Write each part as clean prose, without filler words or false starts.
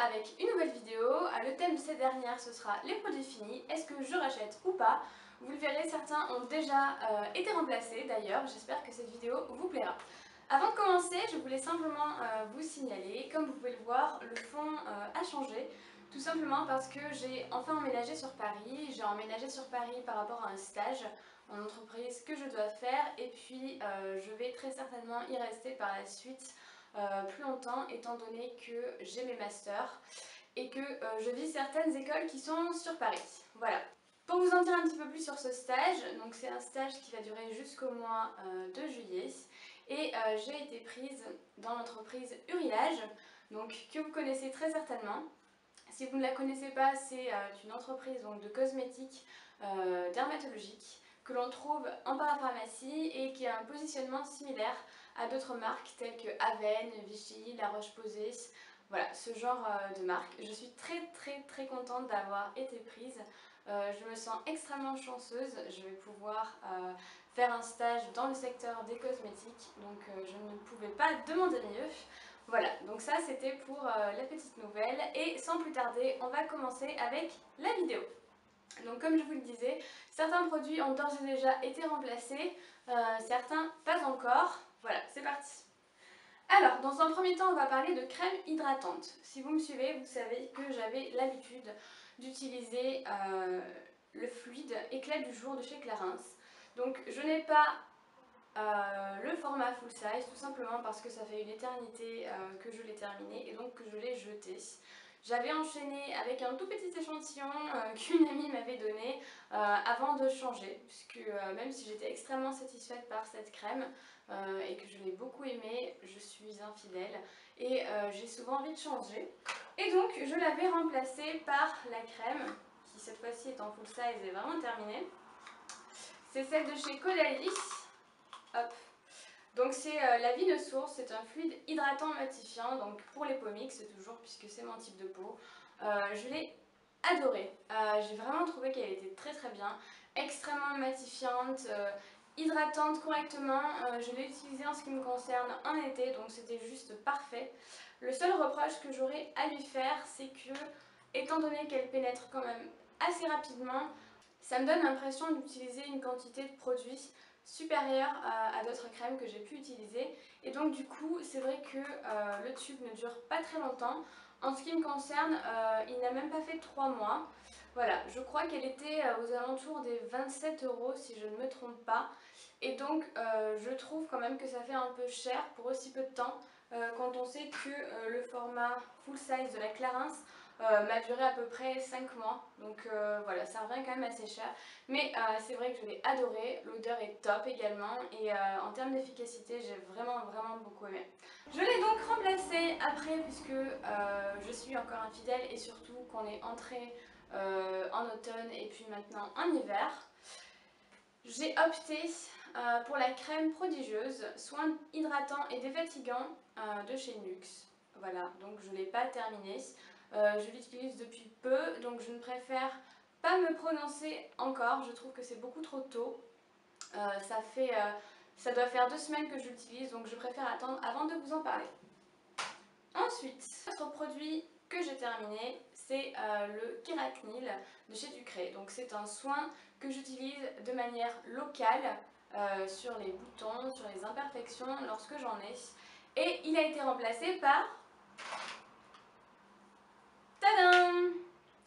avec une nouvelle vidéo. Le thème de cette dernière ce sera les produits finis, est-ce que je rachète ou pas? Vous le verrez, certains ont déjà été remplacés d'ailleurs, j'espère que cette vidéo vous plaira. Avant de commencer, je voulais simplement vous signaler, comme vous pouvez le voir, le fond a changé. Tout simplement parce que j'ai enfin emménagé sur Paris. J'ai emménagé sur Paris par rapport à un stage en entreprise que je dois faire et puis je vais très certainement y rester par la suite plus longtemps étant donné que j'ai mes masters et que je vis certaines écoles qui sont sur Paris. Voilà. Pour vous en dire un petit peu plus sur ce stage, donc c'est un stage qui va durer jusqu'au mois de juillet et j'ai été prise dans l'entreprise Uriage, donc que vous connaissez très certainement. Si vous ne la connaissez pas, c'est une entreprise donc, de cosmétiques dermatologiques que l'on trouve en parapharmacie et qui a un positionnement similaire à d'autres marques telles que Aven, Vichy, La Roche-Posay, voilà, ce genre de marque. Je suis très contente d'avoir été prise. Je me sens extrêmement chanceuse. Je vais pouvoir faire un stage dans le secteur des cosmétiques, donc je ne pouvais pas demander mieux. Voilà, donc ça c'était pour la petite nouvelle et sans plus tarder, on va commencer avec la vidéo. Donc comme je vous le disais, certains produits ont d'ores et déjà été remplacés, certains pas encore. Voilà, c'est parti. Alors, dans un premier temps, on va parler de crème hydratante. Si vous me suivez, vous savez que j'avais l'habitude d'utiliser le fluide éclat du jour de chez Clarins. Donc je n'ai pas le format full size, tout simplement parce que ça fait une éternité que je l'ai terminé et donc que je l'ai jeté. J'avais enchaîné avec un tout petit échantillon qu'une amie m'avait donné avant de changer, puisque même si j'étais extrêmement satisfaite par cette crème et que je l'ai beaucoup aimée, je suis infidèle et j'ai souvent envie de changer. Et donc je l'avais remplacée par la crème, qui cette fois-ci est en full size et vraiment terminée. C'est celle de chez Caudalie. Hop. Donc c'est la Vine Source, c'est un fluide hydratant matifiant, donc pour les peaux mixtes toujours puisque c'est mon type de peau. Je l'ai adorée, j'ai vraiment trouvé qu'elle était très bien, extrêmement matifiante, hydratante correctement. Je l'ai utilisée en ce qui me concerne en été, donc c'était juste parfait. Le seul reproche que j'aurais à lui faire, c'est que, étant donné qu'elle pénètre quand même assez rapidement, ça me donne l'impression d'utiliser une quantité de produit supérieure à d'autres crèmes que j'ai pu utiliser. Et donc du coup, c'est vrai que le tube ne dure pas très longtemps. En ce qui me concerne, il n'a même pas fait 3 mois. Voilà, je crois qu'elle était aux alentours des 27 € si je ne me trompe pas. Et donc je trouve quand même que ça fait un peu cher pour aussi peu de temps quand on sait que le format full size de la Clarins m'a duré à peu près 5 mois, donc voilà, ça revient quand même assez cher. Mais c'est vrai que je l'ai adoré, l'odeur est top également et en termes d'efficacité, j'ai vraiment beaucoup aimé. Je l'ai donc remplacée après puisque je suis encore infidèle et surtout qu'on est entré en automne et puis maintenant en hiver. J'ai opté pour la crème prodigieuse, soin hydratant et défatigant de chez Nuxe. Voilà, donc je ne l'ai pas terminée. Je l'utilise depuis peu, donc je ne préfère pas me prononcer encore. Je trouve que c'est beaucoup trop tôt. Ça doit faire 2 semaines que je l'utilise, donc je préfère attendre avant de vous en parler. Ensuite, l'autre produit que j'ai terminé, c'est le Keratinil de chez Ducré. Donc c'est un soin que j'utilise de manière locale sur les boutons, sur les imperfections lorsque j'en ai. Et il a été remplacé par... Tadam!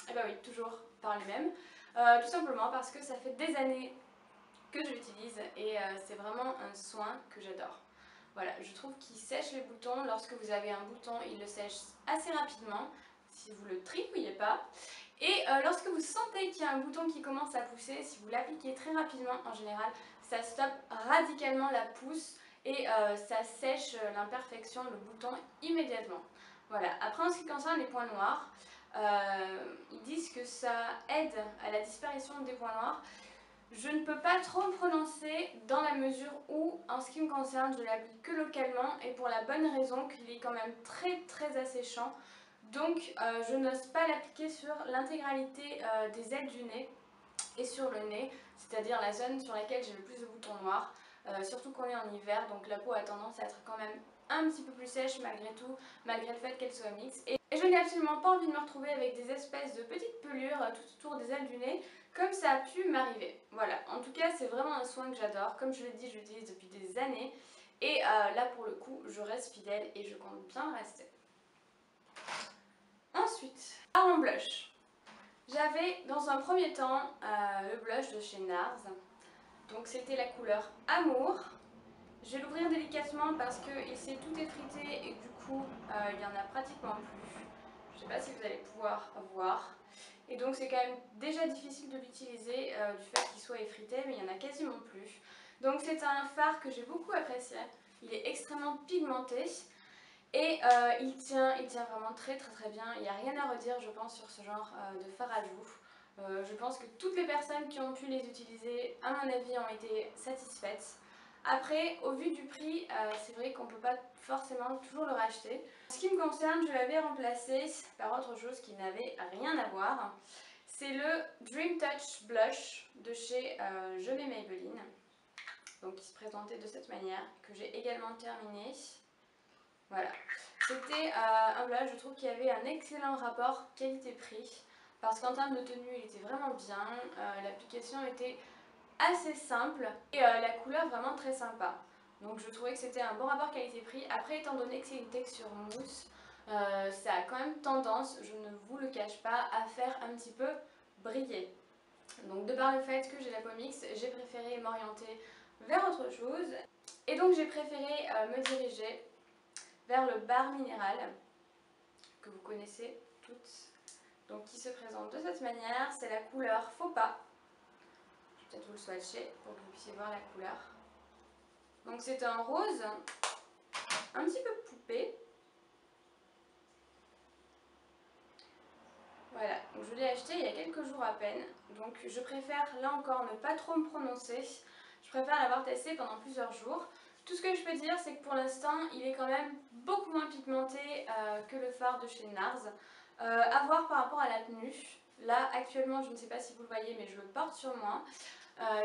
Et bah oui, toujours par lui-même. Tout simplement parce que ça fait des années que je l'utilise et c'est vraiment un soin que j'adore. Voilà, je trouve qu'il sèche les boutons. Lorsque vous avez un bouton, il le sèche assez rapidement, si vous le tripouillez pas. Et lorsque vous sentez qu'il y a un bouton qui commence à pousser, si vous l'appliquez très rapidement, en général, ça stoppe radicalement la pousse et ça sèche l'imperfection, le bouton, immédiatement. Voilà, après en ce qui concerne les points noirs, ils disent que ça aide à la disparition des points noirs. Je ne peux pas trop me prononcer dans la mesure où, en ce qui me concerne, je l'applique que localement et pour la bonne raison qu'il est quand même très asséchant. Donc je n'ose pas l'appliquer sur l'intégralité des ailes du nez et sur le nez, c'est-à-dire la zone sur laquelle j'ai le plus de boutons noirs. Surtout qu'on est en hiver, donc la peau a tendance à être quand même un petit peu plus sèche malgré tout, malgré le fait qu'elle soit mixte. Et je n'ai absolument pas envie de me retrouver avec des espèces de petites pelures tout autour des ailes du nez, comme ça a pu m'arriver. Voilà, en tout cas c'est vraiment un soin que j'adore, comme je l'ai dit je l'utilise depuis des années, et là pour le coup je reste fidèle et je compte bien rester. Ensuite, en blush. J'avais dans un premier temps le blush de chez NARS, donc c'était la couleur Amour. Je vais l'ouvrir délicatement parce qu'il s'est tout effrité et du coup il n'y en a pratiquement plus. Je ne sais pas si vous allez pouvoir voir. Et donc c'est quand même déjà difficile de l'utiliser du fait qu'il soit effrité, mais il n'y en a quasiment plus. Donc c'est un fard que j'ai beaucoup apprécié. Il est extrêmement pigmenté et il tient vraiment très bien. Il n'y a rien à redire je pense sur ce genre de fard à joues. Je pense que toutes les personnes qui ont pu les utiliser à mon avis ont été satisfaites. Après, au vu du prix, c'est vrai qu'on ne peut pas forcément toujours le racheter. En ce qui me concerne, je l'avais remplacé par autre chose qui n'avait rien à voir. C'est le Dream Touch Blush de chez Je vais Maybelline. Donc qui se présentait de cette manière, que j'ai également terminé. Voilà. C'était un blush, je trouve qu'il y avait un excellent rapport qualité-prix. Parce qu'en termes de tenue, il était vraiment bien. L'application était assez simple et la couleur vraiment très sympa. Donc je trouvais que c'était un bon rapport qualité-prix. Après, étant donné que c'est une texture mousse, ça a quand même tendance, je ne vous le cache pas, à faire un petit peu briller. Donc de par le fait que j'ai la peau mixte, j'ai préféré m'orienter vers autre chose. Et donc j'ai préféré me diriger vers le bar minéral, que vous connaissez toutes. Donc qui se présente de cette manière, c'est la couleur Faux Pas. Peut-être vous le swatcher pour que vous puissiez voir la couleur. Donc c'est un rose un petit peu poupée. Voilà, donc je l'ai acheté il y a quelques jours à peine. Donc je préfère là encore ne pas trop me prononcer. Je préfère l'avoir testé pendant plusieurs jours. Tout ce que je peux dire c'est que pour l'instant il est quand même beaucoup moins pigmenté que le fard de chez NARS. À voir par rapport à la tenue. Là actuellement je ne sais pas si vous le voyez mais je le porte sur moi.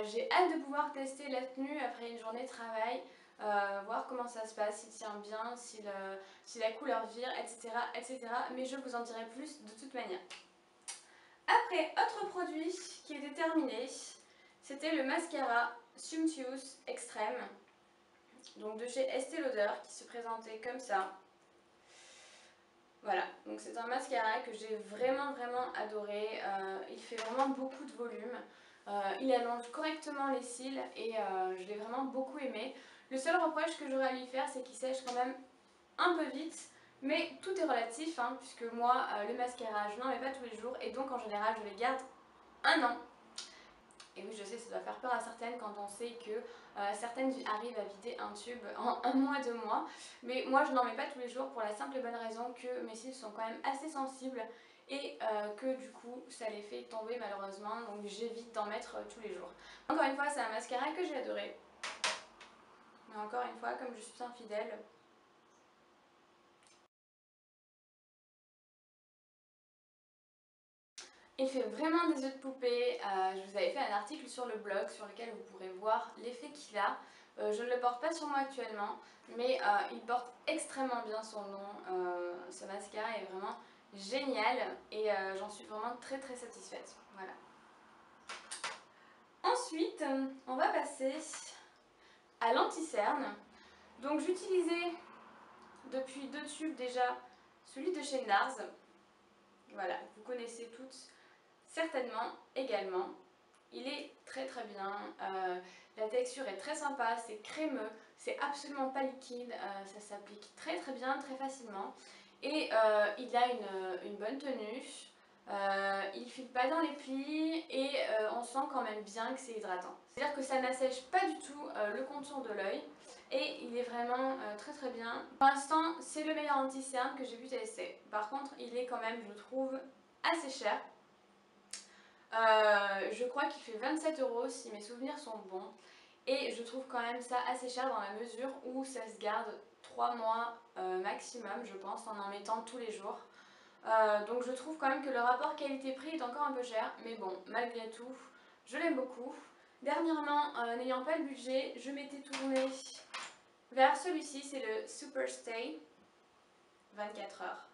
J'ai hâte de pouvoir tester la tenue après une journée de travail, voir comment ça se passe, s'il tient bien, si la couleur vire, etc., etc. Mais je vous en dirai plus de toute manière. Après, autre produit qui était terminé, c'était le mascara Sumptuous Extreme, donc de chez Estée Lauder, qui se présentait comme ça. Voilà, donc c'est un mascara que j'ai vraiment adoré. Il fait vraiment beaucoup de volume. Il allonge correctement les cils et je l'ai vraiment beaucoup aimé. Le seul reproche que j'aurais à lui faire, c'est qu'il sèche quand même un peu vite. Mais tout est relatif, hein, puisque moi, le mascara, je n'en mets pas tous les jours et donc en général, je les garde un an. Et oui, je sais, ça doit faire peur à certaines quand on sait que certaines arrivent à vider un tube en un mois, 2 mois. Mais moi, je n'en mets pas tous les jours pour la simple et bonne raison que mes cils sont quand même assez sensibles et que du coup, ça les fait tomber malheureusement. Donc j'évite d'en mettre tous les jours. Encore une fois, c'est un mascara que j'ai adoré. Mais encore une fois, comme je suis infidèle, il fait vraiment des yeux de poupée. Je vous avais fait un article sur le blog sur lequel vous pourrez voir l'effet qu'il a. Je ne le porte pas sur moi actuellement, mais il porte extrêmement bien son nom. Ce mascara est vraiment génial et j'en suis vraiment très satisfaite. Voilà. Ensuite, on va passer à l'anti-cerne. Donc j'utilisais depuis 2 tubes déjà celui de chez NARS. Voilà, vous connaissez toutes certainement également. Il est très bien, la texture est très sympa, c'est crémeux, c'est absolument pas liquide, ça s'applique très bien, très facilement. Et il a une bonne tenue, il file pas dans les plis et on sent quand même bien que c'est hydratant. C'est-à-dire que ça n'assèche pas du tout le contour de l'œil et il est vraiment très bien. Pour l'instant, c'est le meilleur anti-cerne que j'ai pu tester. Par contre, il est quand même, je trouve, assez cher. Je crois qu'il fait 27 € si mes souvenirs sont bons. Et je trouve quand même ça assez cher dans la mesure où ça se garde 3 mois maximum, je pense, en mettant tous les jours. Donc je trouve quand même que le rapport qualité-prix est encore un peu cher. Mais bon, malgré tout, je l'aime beaucoup. Dernièrement, n'ayant pas le budget, je m'étais tournée vers celui-ci, c'est le Super Stay 24 heures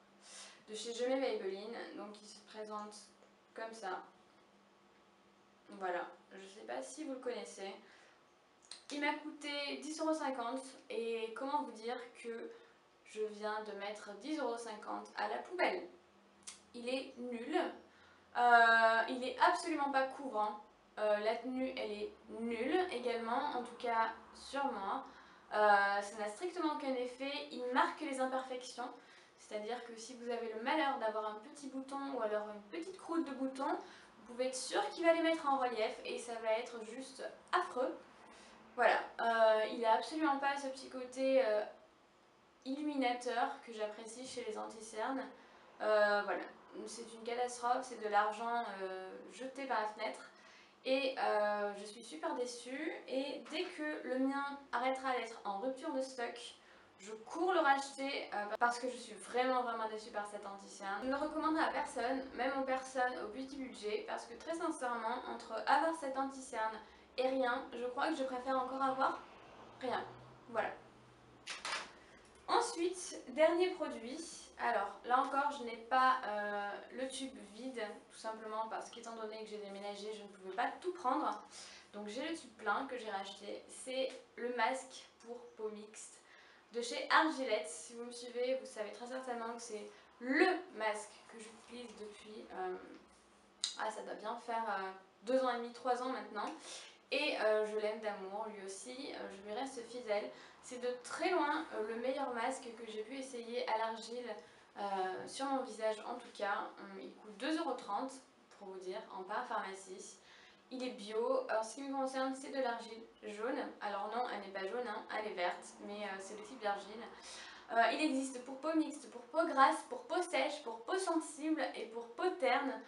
de de chez Je mets Maybelline. Donc il se présente comme ça. Voilà, je ne sais pas si vous le connaissez. Il m'a coûté 10,50 € et comment vous dire que je viens de mettre 10,50 € à la poubelle. Il est nul, il est absolument pas couvrant. La tenue elle est nulle également, en tout cas sur moi. Ça n'a strictement aucun effet, il marque les imperfections. C'est-à-dire que si vous avez le malheur d'avoir un petit bouton ou alors une petite croûte de bouton, vous pouvez être sûr qu'il va les mettre en relief et ça va être juste affreux. Voilà, il n'a absolument pas ce petit côté illuminateur que j'apprécie chez les anti-cernes. Voilà, c'est une catastrophe, c'est de l'argent jeté par la fenêtre. Et je suis super déçue. Et dès que le mien arrêtera d'être en rupture de stock, je cours le racheter parce que je suis vraiment déçue par cet anti-cerne. Je ne le recommanderais à personne, même aux personnes au petit budget, parce que très sincèrement, entre avoir cet anti-cerne et rien, je crois que je préfère encore avoir rien. Voilà. Ensuite, dernier produit. Alors là encore, je n'ai pas le tube vide, tout simplement parce qu'étant donné que j'ai déménagé, je ne pouvais pas tout prendre. Donc j'ai le tube plein que j'ai racheté. C'est le masque pour peau mixte de chez Argilette. Si vous me suivez, vous savez très certainement que c'est le masque que j'utilise depuis, ça doit bien faire 2 ans et demi, 3 ans maintenant. Et je l'aime d'amour, lui aussi, je lui reste fidèle. C'est de très loin le meilleur masque que j'ai pu essayer à l'argile sur mon visage en tout cas. Il coûte 2,30 € pour vous dire, en parapharmacie. Il est bio. En ce qui me concerne, c'est de l'argile jaune. Alors non, elle n'est pas jaune, hein, elle est verte, mais c'est le type d'argile. Il existe pour peau mixte, pour peau grasse, pour peau sèche, pour peau sensible et pour peau terne.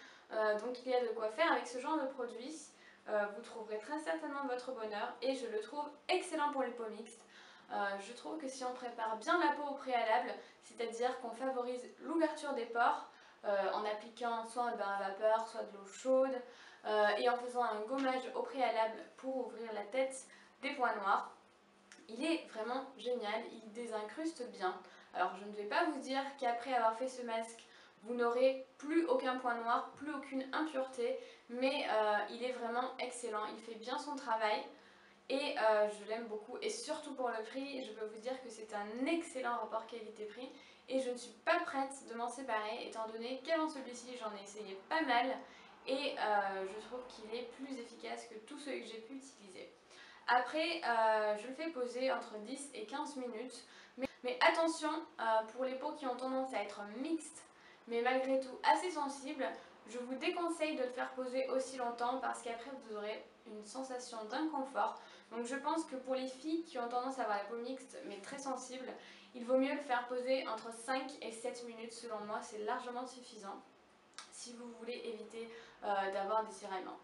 Donc il y a de quoi faire avec ce genre de produit. Vous trouverez très certainement votre bonheur et je le trouve excellent pour les peaux mixtes. Je trouve que si on prépare bien la peau au préalable, c'est-à-dire qu'on favorise l'ouverture des pores en appliquant soit un bain à vapeur, soit de l'eau chaude et en faisant un gommage au préalable pour ouvrir la tête des points noirs, il est vraiment génial, il désincruste bien. Alors je ne vais pas vous dire qu'après avoir fait ce masque, vous n'aurez plus aucun point noir, plus aucune impureté, mais il est vraiment excellent, il fait bien son travail et je l'aime beaucoup. Et surtout pour le prix, je peux vous dire que c'est un excellent rapport qualité-prix et je ne suis pas prête de m'en séparer étant donné qu'avant celui-ci j'en ai essayé pas mal et je trouve qu'il est plus efficace que tous ceux que j'ai pu utiliser. Après, je le fais poser entre 10 et 15 minutes. Mais attention, pour les peaux qui ont tendance à être mixtes, mais malgré tout assez sensibles, je vous déconseille de le faire poser aussi longtemps parce qu'après vous aurez une sensation d'inconfort. Donc je pense que pour les filles qui ont tendance à avoir la peau mixte mais très sensible, il vaut mieux le faire poser entre 5 et 7 minutes selon moi, c'est largement suffisant si vous voulez éviter d'avoir des tiraillements.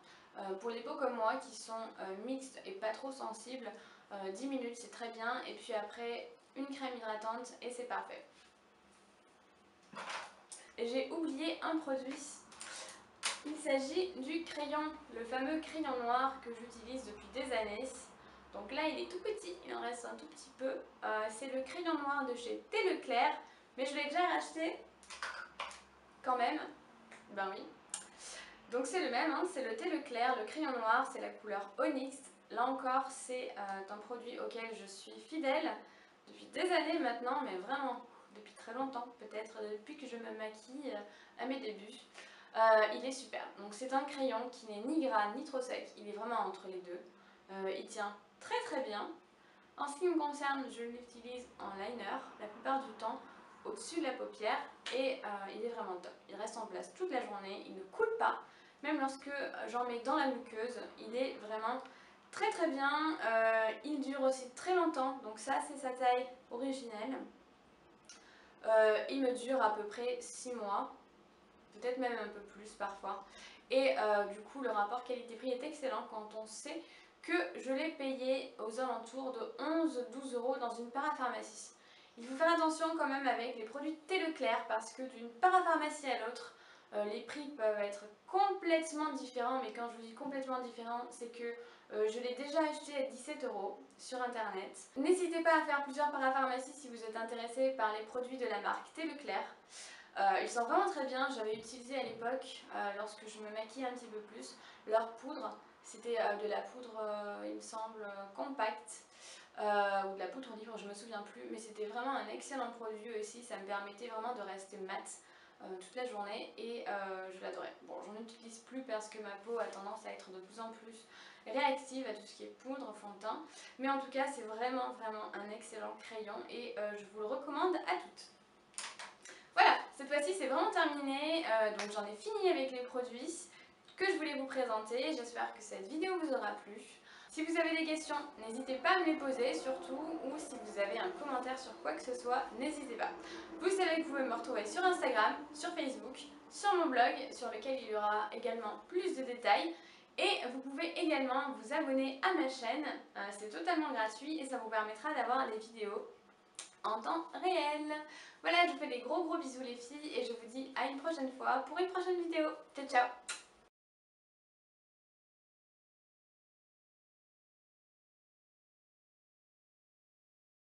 Pour les peaux comme moi qui sont mixtes et pas trop sensibles, 10 minutes c'est très bien et puis après une crème hydratante et c'est parfait. J'ai oublié un produit, il s'agit du crayon, le fameux crayon noir que j'utilise depuis des années. Donc là il est tout petit, il en reste un tout petit peu, c'est le crayon noir de chez Thé Leclerc, mais je l'ai déjà racheté quand même, ben oui. Donc c'est le même, hein, c'est le Thé Leclerc, le crayon noir, c'est la couleur Onyx. Là encore, c'est un produit auquel je suis fidèle depuis des années maintenant, mais vraiment depuis très longtemps, peut-être depuis que je me maquille à mes débuts. Il est super. Donc c'est un crayon qui n'est ni gras ni trop sec, il est vraiment entre les deux. Il tient très bien. En ce qui me concerne, je l'utilise en liner la plupart du temps au-dessus de la paupière et il est vraiment top. Il reste en place toute la journée, il ne coule pas. Même lorsque j'en mets dans la muqueuse, il est vraiment très bien. Il dure aussi très longtemps, donc ça c'est sa taille originelle. Il me dure à peu près 6 mois, peut-être même un peu plus parfois. Et du coup le rapport qualité-prix est excellent quand on sait que je l'ai payé aux alentours de 11-12 € dans une parapharmacie. Il faut faire attention quand même avec les produits Thé Leclerc parce que d'une parapharmacie à l'autre, les prix peuvent être complètement différents, mais quand je vous dis complètement différents, c'est que je l'ai déjà acheté à 17 € sur internet. N'hésitez pas à faire plusieurs parapharmacies si vous êtes intéressé par les produits de la marque Thé Leclerc. Ils sont vraiment très bien, j'avais utilisé à l'époque, lorsque je me maquillais un petit peu plus, leur poudre. C'était de la poudre, il me semble, compacte. Ou de la poudre libre, je me souviens plus, mais c'était vraiment un excellent produit aussi, ça me permettait vraiment de rester mat toute la journée et je l'adorais. Bon, j'en utilise plus parce que ma peau a tendance à être de plus en plus réactive à tout ce qui est poudre, fond de teint, mais en tout cas c'est vraiment un excellent crayon et je vous le recommande à toutes. Voilà, cette fois-ci c'est vraiment terminé, donc j'en ai fini avec les produits que je voulais vous présenter. J'espère que cette vidéo vous aura plu. Si vous avez des questions, n'hésitez pas à me les poser, surtout, ou si vous avez un commentaire sur quoi que ce soit, n'hésitez pas. Vous savez que vous pouvez me retrouver sur Instagram, sur Facebook, sur mon blog, sur lequel il y aura également plus de détails. Et vous pouvez également vous abonner à ma chaîne, c'est totalement gratuit et ça vous permettra d'avoir les vidéos en temps réel. Voilà, je vous fais des gros bisous les filles et je vous dis à une prochaine fois pour une prochaine vidéo. Ciao ciao!